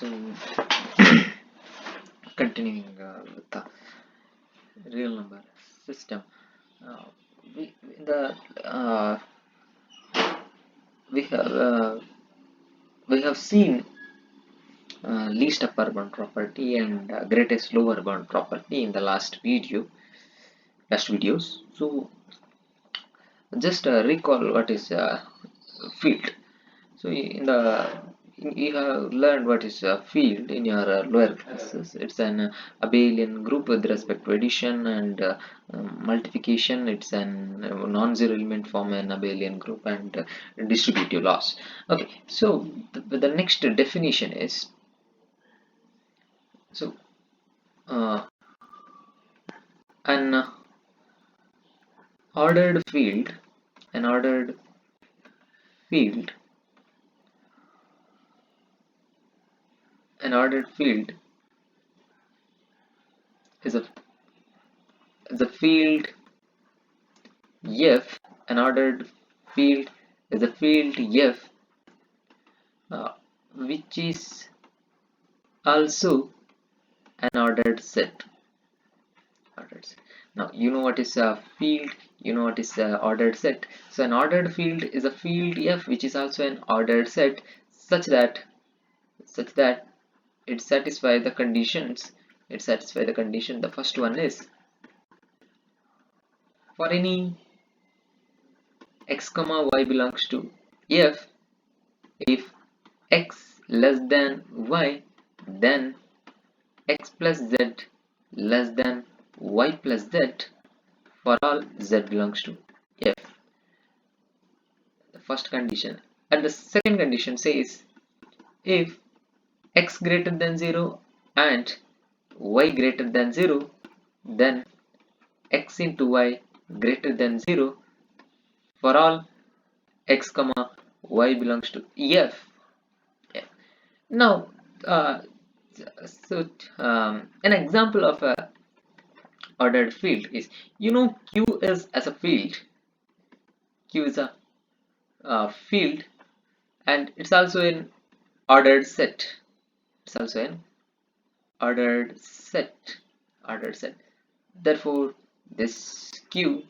So continuing with the real number system, uh, we in the we have uh, we have seen least upper bound property and greatest lower bound property in the last videos. So just recall what is field. So you have learned what is a field in your lower classes. It's an abelian group with respect to addition and multiplication. It's an non-zero element form an abelian group and distributive laws. Okay, so the next definition is so uh, an ordered field, an ordered field, an ordered field is a field F. An ordered field is a field F, which is also an ordered set. Now you know what is a field, you know what is a ordered set. So an ordered field is a field F which is also an ordered set such that it satisfies the conditions. The first one is for any x comma y belongs to F, if x less than y, then x plus z less than y plus z for all z belongs to F. The first condition. And the second condition says if x greater than 0 and y greater than 0, then x into y greater than 0 for all x comma y belongs to F. Now, an example of a ordered field is, Q is as a field. Q is a field, and it's also an ordered set. It's also an ordered set. Therefore, this Q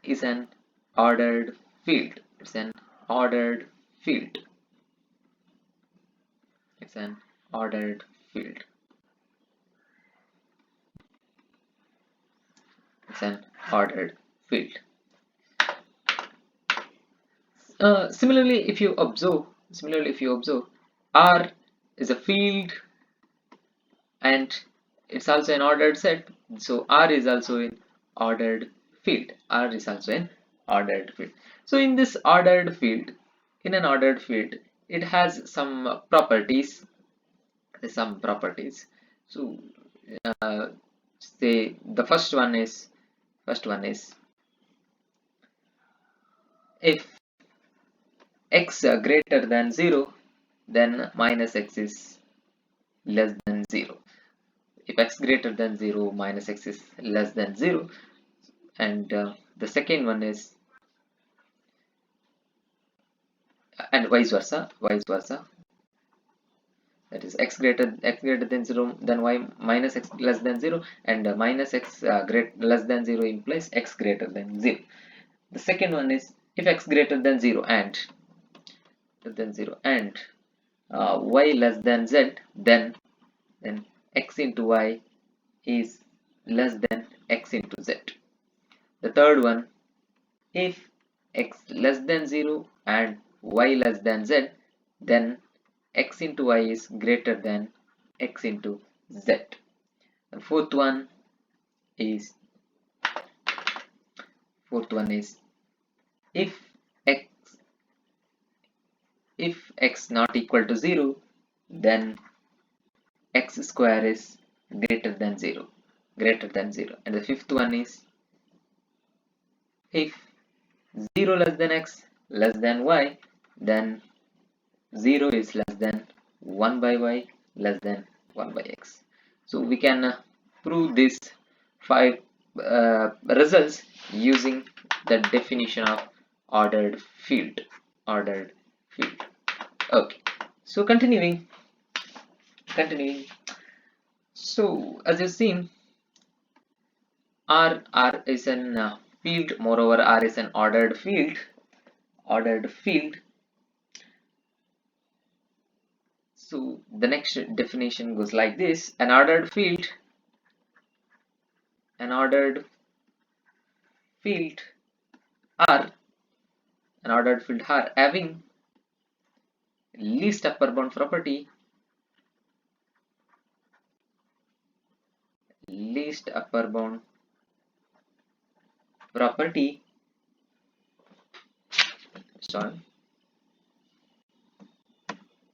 is an ordered field. It's an ordered field. It's an ordered field. It's an ordered field. Similarly, if you observe, R is a field and it's also an ordered set. So R is also an ordered field. So in this ordered field, it has some properties. So say the first one is if x greater than 0, then minus x is less than 0. If x greater than 0, minus x is less than 0. And the second one is, and vice versa, that is x greater than 0, then y minus x less than 0, and minus x less than 0 implies x greater than 0. The second one is if x greater than 0 and y less than z, then x into y is less than x into z. The third one, if x less than 0 and y less than z, then x into y is greater than x into z. The fourth one is if x not equal to 0, then x square is greater than 0. And the fifth one is if 0 less than x less than y, then 0 is less than 1 by y less than 1 by x. So we can prove these 5 results using the definition of ordered field. Okay, so continuing, Continuing. So as you've seen, R is an field. Moreover, R is an ordered field. Ordered field. So the next definition goes like this: an ordered field. An ordered field R. An ordered field R having least upper bound property. Least upper bound property. Sorry.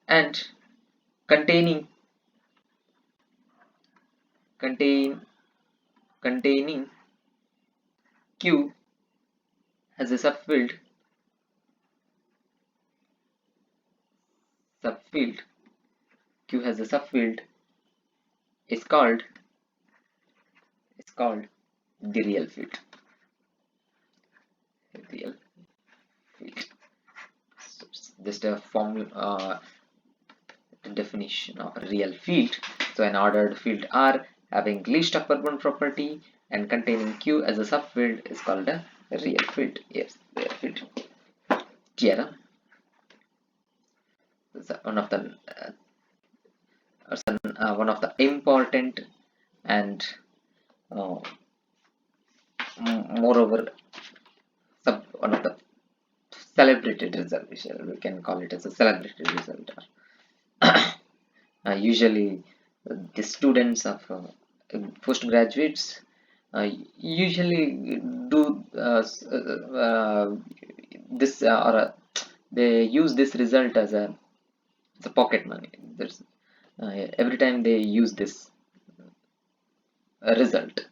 And containing containing Q as a subfield Q has a subfield is called the real field. Real field. So just a formula, definition of a real field. So an ordered field R having least upper bound property and containing Q as a subfield is called a real field. Yes, real field. Theorem. One of the important and moreover one of the celebrated result. We can call it as a celebrated result. Usually the students of postgraduates usually do this they use this result as a pocket money. There's every time they use this result.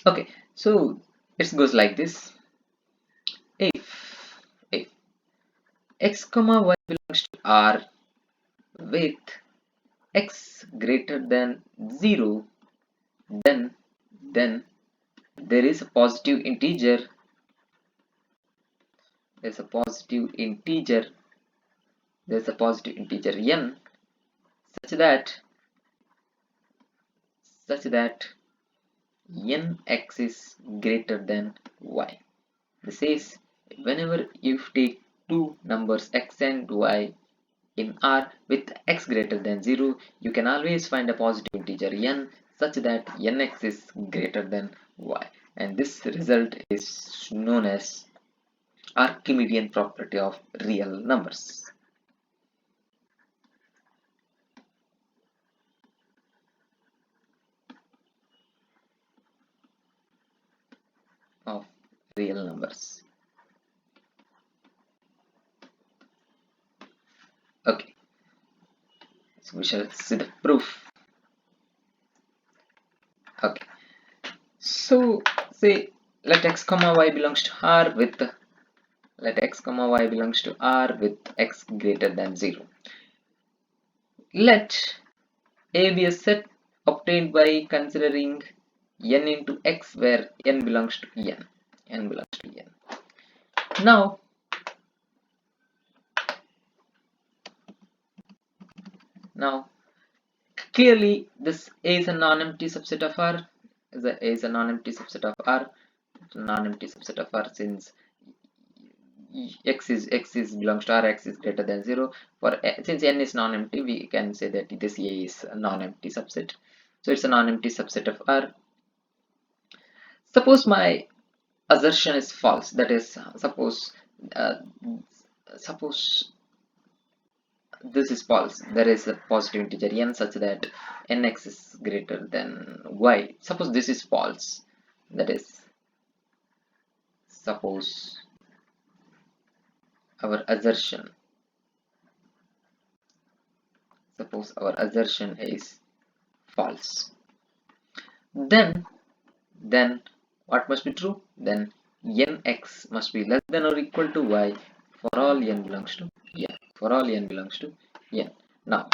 Okay, so it goes like this: if x comma y belongs to R with x greater than 0, then there is a positive integer. There's a positive integer n such that nx is greater than y. This is whenever you take two numbers x and y in R with x greater than 0, you can always find a positive integer n such that nx is greater than y, and this result is known as Archimedean property of real numbers. Of real numbers. Okay, so we shall see the proof. Okay, so say let x comma y belongs to R with x greater than 0. Let A be a set obtained by considering n into x where n belongs to n. Now clearly this A is a non-empty subset of R. A is a non-empty subset of R. Since x is belongs to R, x is greater than 0. Since n is non-empty, we can say that this A is a non-empty subset. So it's a non-empty subset of R. Suppose my assertion is false. That is, suppose this is false. There is a positive integer n such that nx is greater than y. Suppose this is false. That is, suppose our assertion is false. Then what must be true? Then nx must be less than or equal to y for all n belongs to n. Now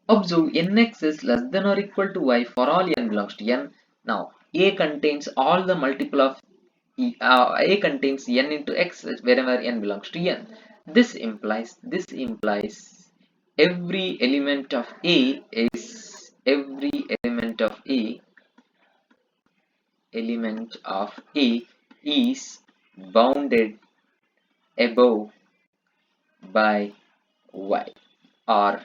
observe nx is less than or equal to y for all n belongs to n. Now A contains all the multiple of A contains n into x wherever n belongs to n. This implies every element of A is bounded above by y, or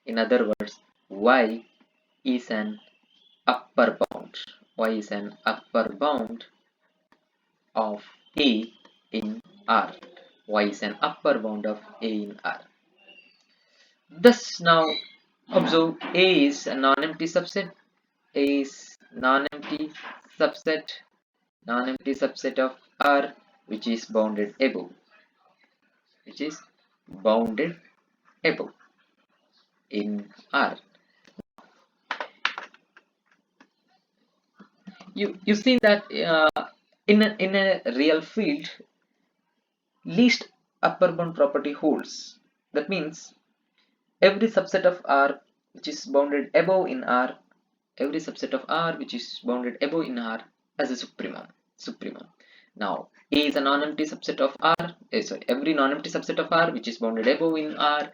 in other words, y is an upper bound. Y is an upper bound of A in R. Y is an upper bound of A in R. Thus now observe A is a non-empty subset. A is non-empty subset of R, which is bounded above. In R. You see that in a real field, least upper bound property holds. That means every subset of R which is bounded above in R, as a supremum. Now A is a non-empty subset of R. Every non-empty subset of R which is bounded above in R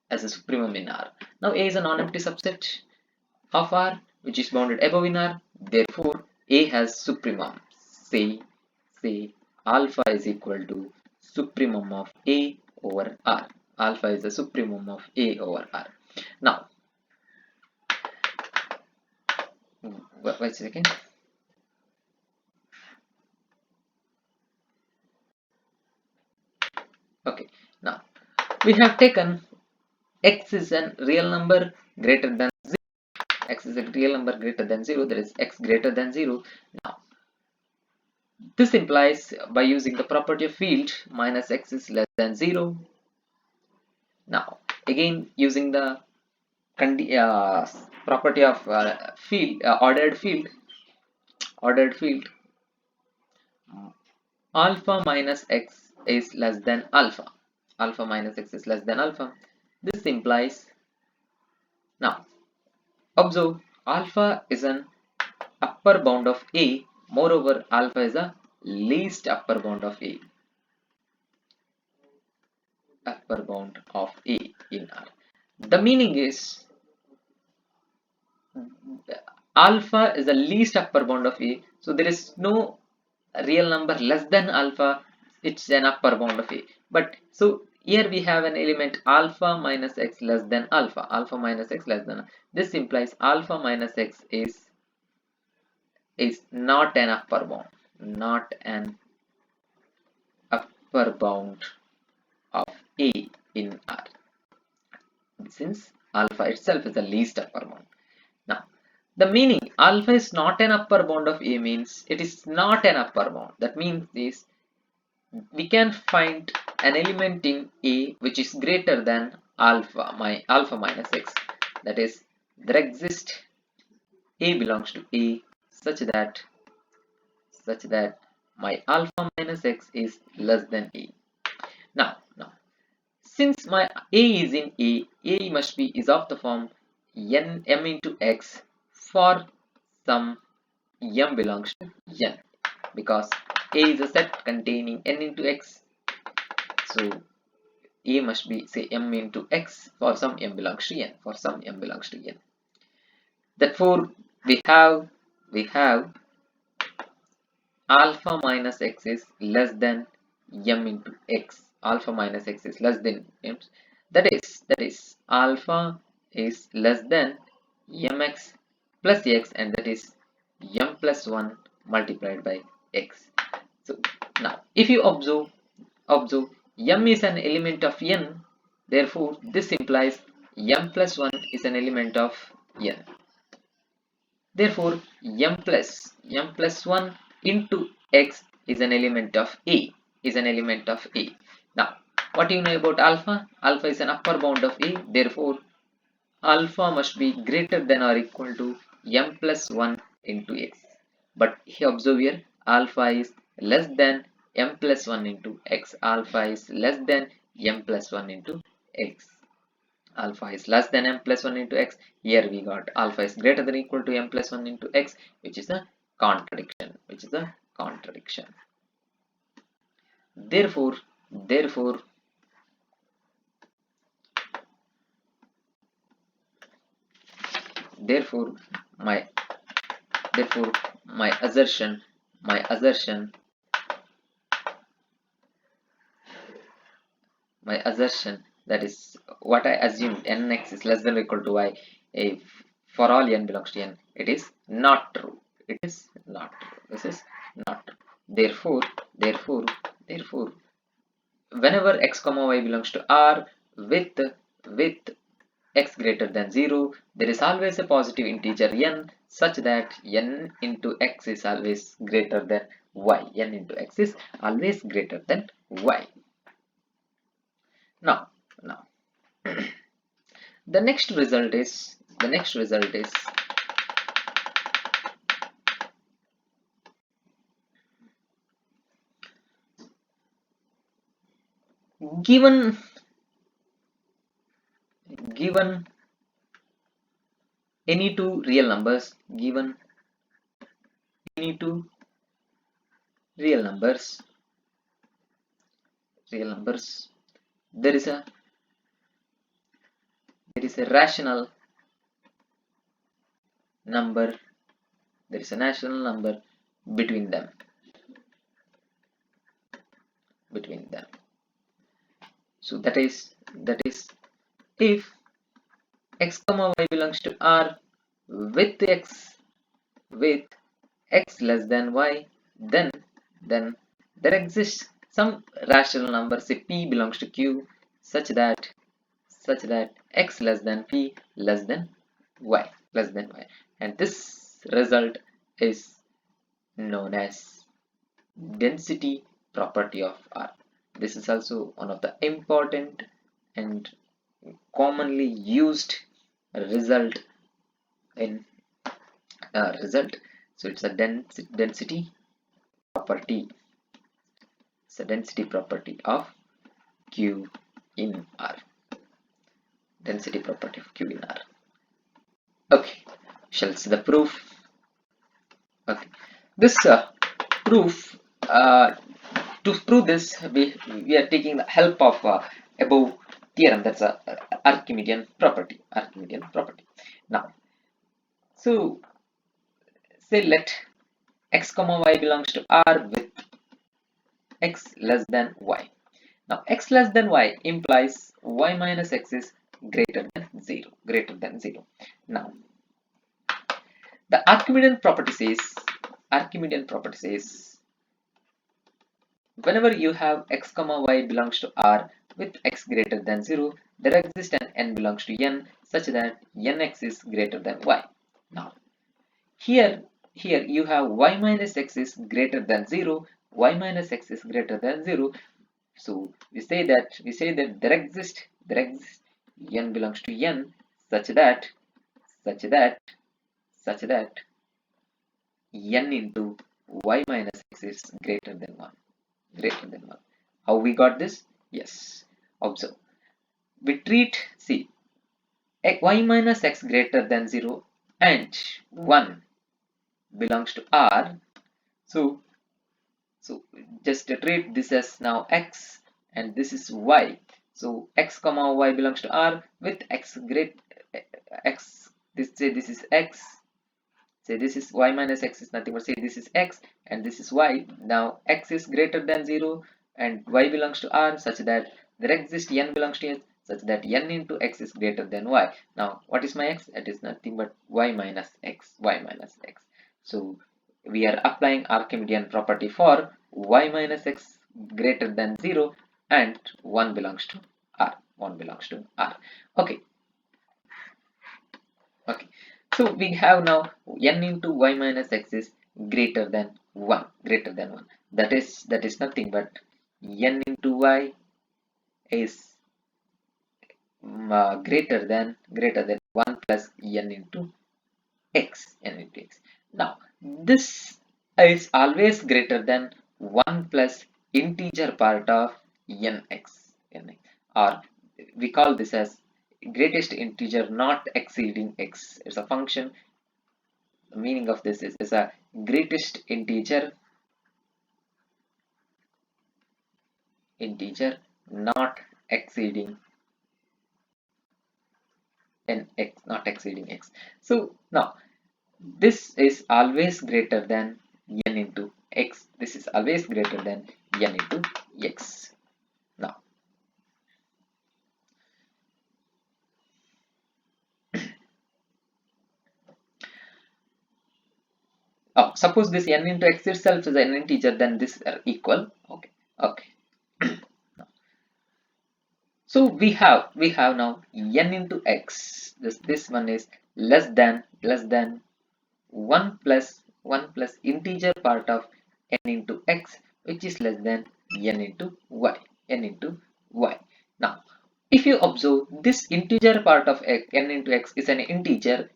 as a supremum in R. Now A is a non-empty subset of R which is bounded above in R. Therefore, A has supremum. Say alpha is equal to supremum of A over R. Alpha is the supremum of A over R. Now, wait a second. Okay, now we have taken x is a real number greater than 0. X is a real number greater than 0. There is x greater than 0. Now, this implies by using the property of field minus x is less than 0. Now, again using the property of field, ordered field, alpha minus x is less than alpha. This implies, now observe, alpha is an upper bound of A. Moreover, alpha is a least upper bound of A. In R. The meaning is alpha is the least upper bound of A. So there is no real number less than alpha. It's an upper bound of A. But so here we have an element alpha minus x less than alpha. This implies alpha minus x is not an upper bound of A in R, since alpha itself is the least upper bound. Now, the meaning alpha is not an upper bound of A means it is not an upper bound. That means is we can find an element in A which is greater than alpha minus x. That is, there exists A belongs to A such that my alpha minus x is less than A. Now, since my A is in A must be is of the form m into x for some m belongs to n, because A is a set containing n into x. So A must be, say, m into x for some m belongs to n. Therefore, we have alpha minus x is less than m into x. Alpha minus x is less than m. That is alpha is less than mx plus x, and that is m plus 1 multiplied by x. So now if you observe m is an element of n, therefore this implies m plus 1 is an element of n. Therefore m plus 1 into x is an element of A. Now, what do you know about alpha? Alpha is an upper bound of A. Therefore, alpha must be greater than or equal to m plus 1 into x. But here observe here, alpha is less than m plus 1 into x. Alpha is less than m plus 1 into x. Alpha is less than m plus 1 into x. Here we got alpha is greater than or equal to m plus 1 into x, which is a contradiction. therefore therefore therefore my therefore my assertion that is what I assumed nx is less than or equal to y, if for all n belongs to n, it is not true. It is not true. This is not true. Therefore whenever x comma y belongs to R with x greater than 0, there is always a positive integer n such that n into x is always greater than y. N into x is always greater than y. Now the next result is given any two real numbers, real numbers, there is a rational number, between them. So that is if x comma y belongs to R with x less than y, then there exists some rational number, say p belongs to q, such that x less than p less than y, and this result is known as density property of R. This is also one of the important and commonly used result in so it's a density property. It's a density property of Q in R. Density property of Q in R. Okay, shall see the proof. Okay, this proof, to prove this, we are taking the help of above theorem, that's a Archimedean property. Now, so say let x comma y belongs to R with x less than y. Now x less than y implies y minus x is greater than 0. Now the Archimedean property says whenever you have x comma y belongs to R with x greater than 0, there exists an n belongs to n such that nx is greater than y. Now here you have y minus x is greater than 0. So we say that there exists n belongs to n such that n into y minus x is greater than 1. How we got this? Yes, observe. We treat, see, y minus x greater than 0 and 1 belongs to R. So just treat this as now x and this is y. So x comma y belongs to R with x this is x. Say this is y minus x is nothing but say this is x and this is y. Now x is greater than 0 and y belongs to R such that there exists n belongs to n such that n into x is greater than y. Now what is my x? It is nothing but y minus x. So we are applying Archimedean property for y minus x greater than 0 and 1 belongs to R. Okay. So we have now n into y minus x is greater than 1. That is nothing but n into y is greater than 1 plus n into x. Now this is always greater than 1 plus integer part of nx, or we call this as greatest integer not exceeding x. It's a function. The meaning of this is a greatest integer integer not exceeding x, not exceeding x. So now this is always greater than n into x. This is always greater than n into x. Now, suppose this n into x itself is an integer, then this are equal. Okay, okay. So we have now n into x. This one is less than 1 plus integer part of n into x, which is less than n into y. N into y. Now, if you observe, this integer part of n into x is an integer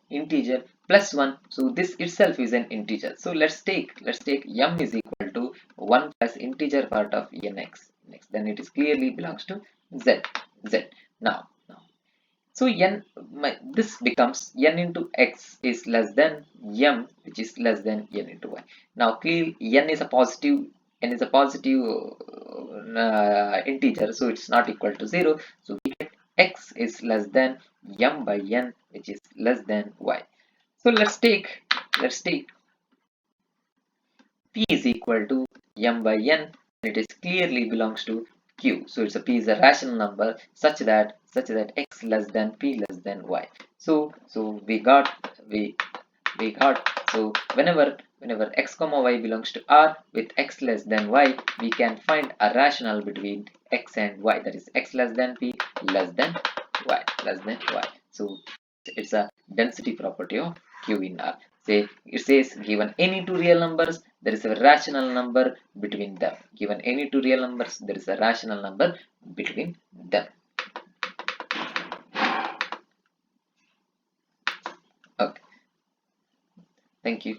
plus 1, so this itself is an integer. So let's take m is equal to 1 plus integer part of nx. Then it is clearly belongs to z. Now, so this becomes n into x is less than m, which is less than n into y. Now clearly n is a positive integer, so it's not equal to 0. So we get x is less than m by n, which is less than y. So let's take p is equal to m by n. It is clearly belongs to q. So it's p is a rational number such that x less than p less than y. So we got so whenever x comma y belongs to R with x less than y, we can find a rational between x and y, that is x less than p less than y. So it's a density property of q in R. Say it says given any two real numbers, there is a rational number between them. Given any two real numbers, there is a rational number between them. Okay. Thank you.